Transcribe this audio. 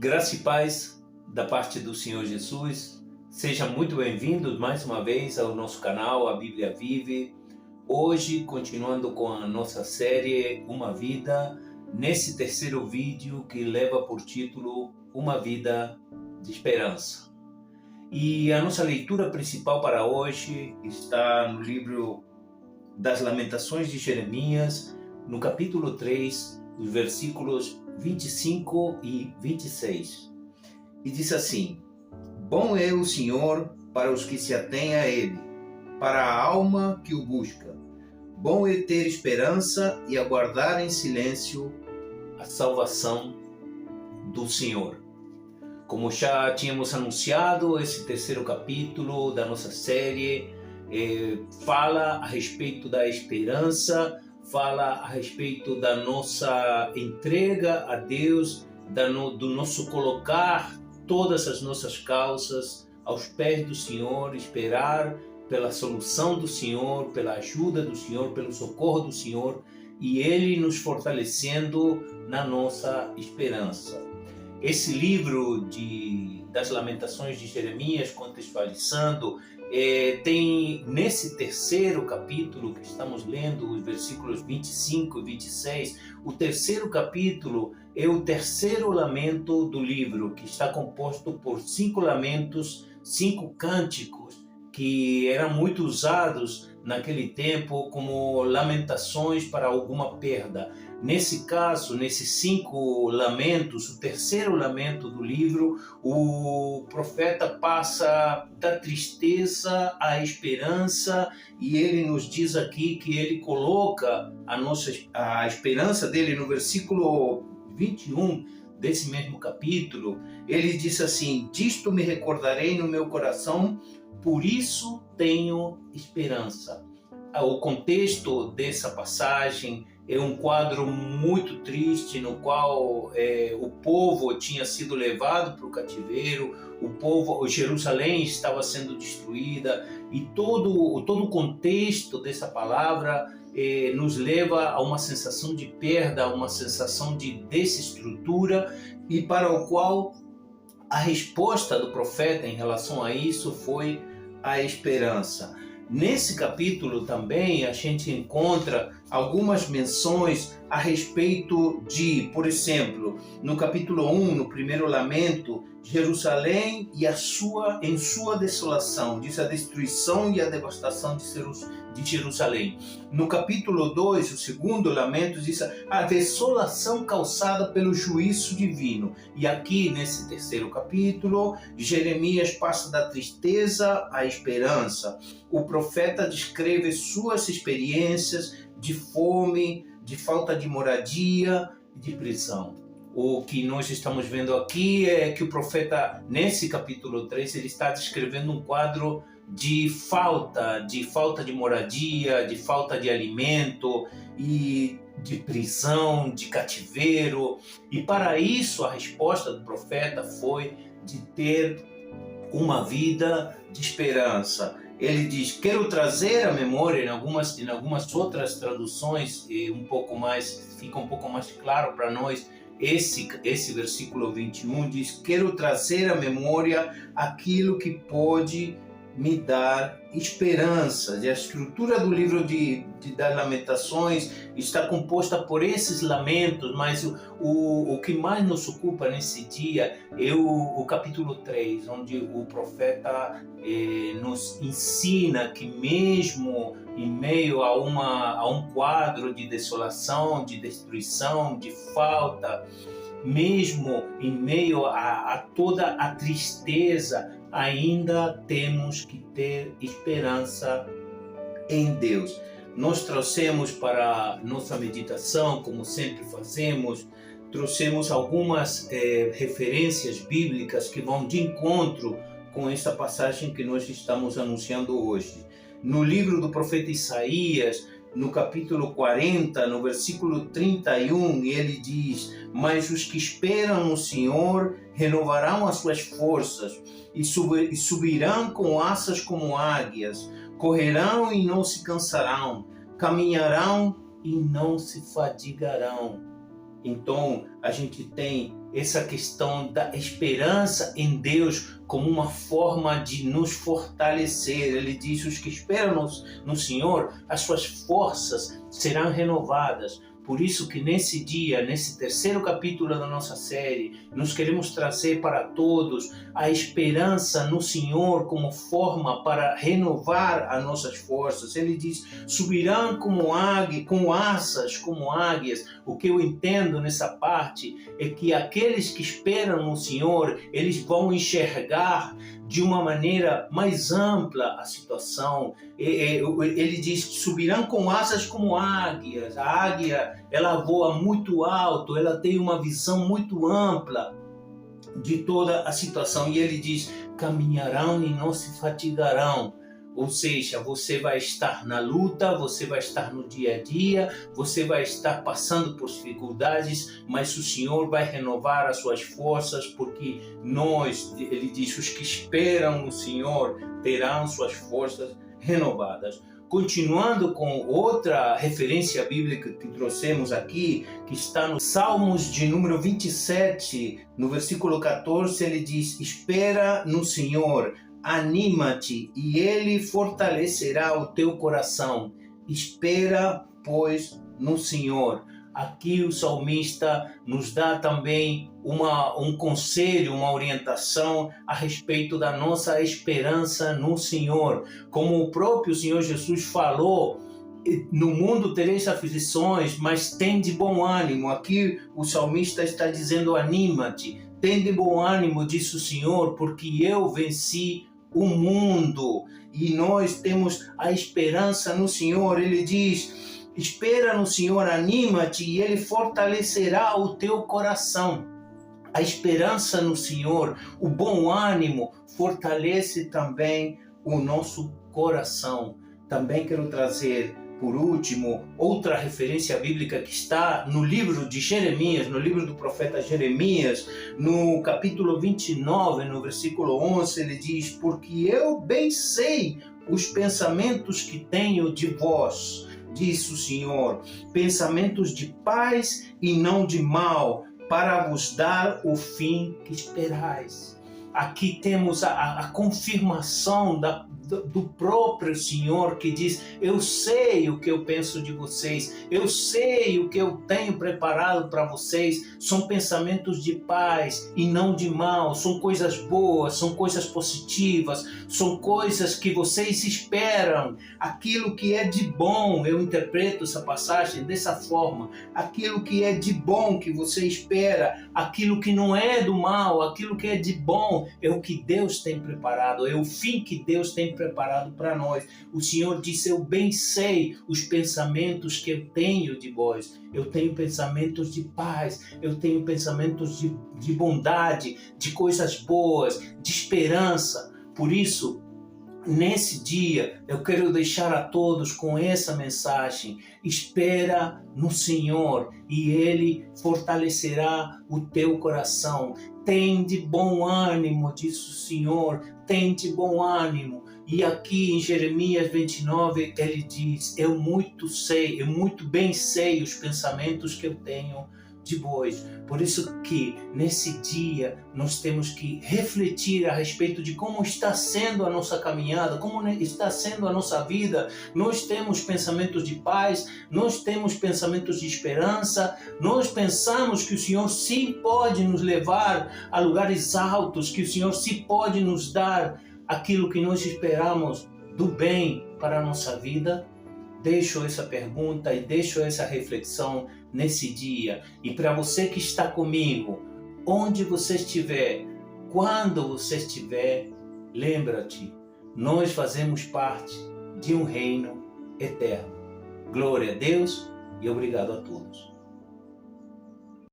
Graça e paz da parte do Senhor Jesus. Sejam muito bem-vindos mais uma vez ao nosso canal, a Bíblia Vive. Hoje, continuando com a nossa série Uma Vida, nesse terceiro vídeo que leva por título Uma Vida de Esperança. E a nossa leitura principal para hoje está no livro das Lamentações de Jeremias, no capítulo 3, os versículos 25 e 26. E diz assim: Bom é o Senhor para os que se atêm a Ele, para a alma que o busca. Bom é ter esperança e aguardar em silêncio a salvação do Senhor. Como já tínhamos anunciado, esse terceiro capítulo da nossa série fala a respeito da esperança, fala a respeito da nossa entrega a Deus, do nosso colocar todas as nossas causas aos pés do Senhor, esperar pela solução do Senhor, pela ajuda do Senhor, pelo socorro do Senhor, e Ele nos fortalecendo na nossa esperança. Esse livro das Lamentações de Jeremias, contextualizando, tem nesse terceiro capítulo que estamos lendo, os versículos 25 e 26, o terceiro capítulo é o terceiro lamento do livro, que está composto por 5 lamentos, 5 cânticos, que eram muito usados naquele tempo como lamentações para alguma perda. Nesse caso, nesses 5 lamentos, o terceiro lamento do livro, o profeta passa da tristeza à esperança, e ele nos diz aqui que ele coloca a esperança dele no versículo 21 desse mesmo capítulo. Ele diz assim: Disto me recordarei no meu coração, por isso tenho esperança. O contexto dessa passagem é um quadro muito triste, no qual o povo tinha sido levado para o cativeiro, Jerusalém estava sendo destruída, e todo o contexto dessa palavra nos leva a uma sensação de perda, a uma sensação de desestrutura, e para o qual a resposta do profeta em relação a isso foi a esperança. Nesse capítulo também a gente encontra algumas menções a respeito de, por exemplo, no capítulo 1, no primeiro lamento, Jerusalém e em sua desolação, diz a destruição e a devastação de Jerusalém. No capítulo 2, o segundo lamento, diz a desolação causada pelo juízo divino. E aqui, nesse terceiro capítulo, Jeremias passa da tristeza à esperança. O profeta descreve suas experiências de fome, de falta de moradia, de prisão. O que nós estamos vendo aqui é que o profeta, nesse capítulo 3, ele está descrevendo um quadro de falta de moradia, de falta de alimento e de prisão, de cativeiro. E para isso a resposta do profeta foi de ter uma vida de esperança. Ele diz: quero trazer à memória, em algumas outras traduções, fica um pouco mais claro para nós. Esse versículo 21 diz: quero trazer à memória aquilo que pode me dar esperança. E a estrutura do livro das Lamentações está composta por esses lamentos, mas o que mais nos ocupa nesse dia é o capítulo 3, onde o profeta nos ensina que mesmo em meio a um quadro de desolação, de destruição, de falta, mesmo em meio a toda a tristeza, ainda temos que ter esperança em Deus. Nós trouxemos para nossa meditação, como sempre fazemos, trouxemos algumas referências bíblicas que vão de encontro com essa passagem que nós estamos anunciando hoje. No livro do profeta Isaías, no capítulo 40, no versículo 31, ele diz: Mas os que esperam no Senhor renovarão as suas forças e subirão com asas como águias, correrão e não se cansarão, caminharão e não se fadigarão. Então, a gente tem essa questão da esperança em Deus como uma forma de nos fortalecer. Ele diz: os que esperam no Senhor, as suas forças serão renovadas. Por isso que nesse dia, nesse terceiro capítulo da nossa série, nós queremos trazer para todos a esperança no Senhor como forma para renovar as nossas forças. Ele diz: subirão como águia, com asas como águias. O que eu entendo nessa parte é que aqueles que esperam no Senhor, eles vão enxergar de uma maneira mais ampla a situação. Ele diz que subirão com asas como águias. A águia, ela voa muito alto, ela tem uma visão muito ampla de toda a situação. E ele diz: caminharão e não se fatigarão. Ou seja, você vai estar na luta, você vai estar no dia a dia, você vai estar passando por dificuldades, mas o Senhor vai renovar as suas forças, porque ele diz, os que esperam no Senhor terão suas forças renovadas. Continuando com outra referência bíblica que trouxemos aqui, que está no Salmos de número 27, no versículo 14, ele diz: espera no Senhor, anima-te e Ele fortalecerá o teu coração. Espera, pois, no Senhor. Aqui o salmista nos dá também um conselho, uma orientação a respeito da nossa esperança no Senhor. Como o próprio Senhor Jesus falou: no mundo tereis aflições, mas tem de bom ânimo. Aqui o salmista está dizendo: anima-te, tem de bom ânimo, disse o Senhor, porque eu venci o mundo. E nós temos a esperança no Senhor. Ele diz: espera no Senhor, anima-te e Ele fortalecerá o teu coração. A esperança no Senhor, o bom ânimo, fortalece também o nosso coração. Também quero trazer, por último, outra referência bíblica que está no livro de Jeremias, no livro do profeta Jeremias, no capítulo 29, no versículo 11, ele diz: porque eu bem sei os pensamentos que tenho de vós, diz o Senhor, pensamentos de paz e não de mal, para vos dar o fim que esperais. Aqui temos a confirmação do próprio Senhor, que diz: eu sei o que eu penso de vocês, eu sei o que eu tenho preparado para vocês, são pensamentos de paz e não de mal, são coisas boas, são coisas positivas, são coisas que vocês esperam, aquilo que é de bom. Eu interpreto essa passagem dessa forma: aquilo que é de bom que você espera, aquilo que não é do mal, aquilo que é de bom, é o que Deus tem preparado, é o fim que Deus tem preparado para nós. O Senhor disse: eu bem sei os pensamentos que eu tenho de vós. Eu tenho pensamentos de paz, eu tenho pensamentos de bondade, de coisas boas, de esperança. Por isso, nesse dia, eu quero deixar a todos com essa mensagem: espera no Senhor e Ele fortalecerá o teu coração. Tem de bom ânimo, diz o Senhor, tem de bom ânimo. E aqui em Jeremias 29, ele diz: eu muito bem sei os pensamentos que eu tenho de vós. Por isso que nesse dia nós temos que refletir a respeito de como está sendo a nossa caminhada, como está sendo a nossa vida. Nós temos pensamentos de paz, nós temos pensamentos de esperança, nós pensamos que o Senhor sim pode nos levar a lugares altos, que o Senhor sim pode nos dar aquilo que nós esperamos do bem para a nossa vida. Deixo essa pergunta e deixo essa reflexão nesse dia. E para você que está comigo, onde você estiver, quando você estiver, lembra-te, nós fazemos parte de um reino eterno. Glória a Deus e obrigado a todos.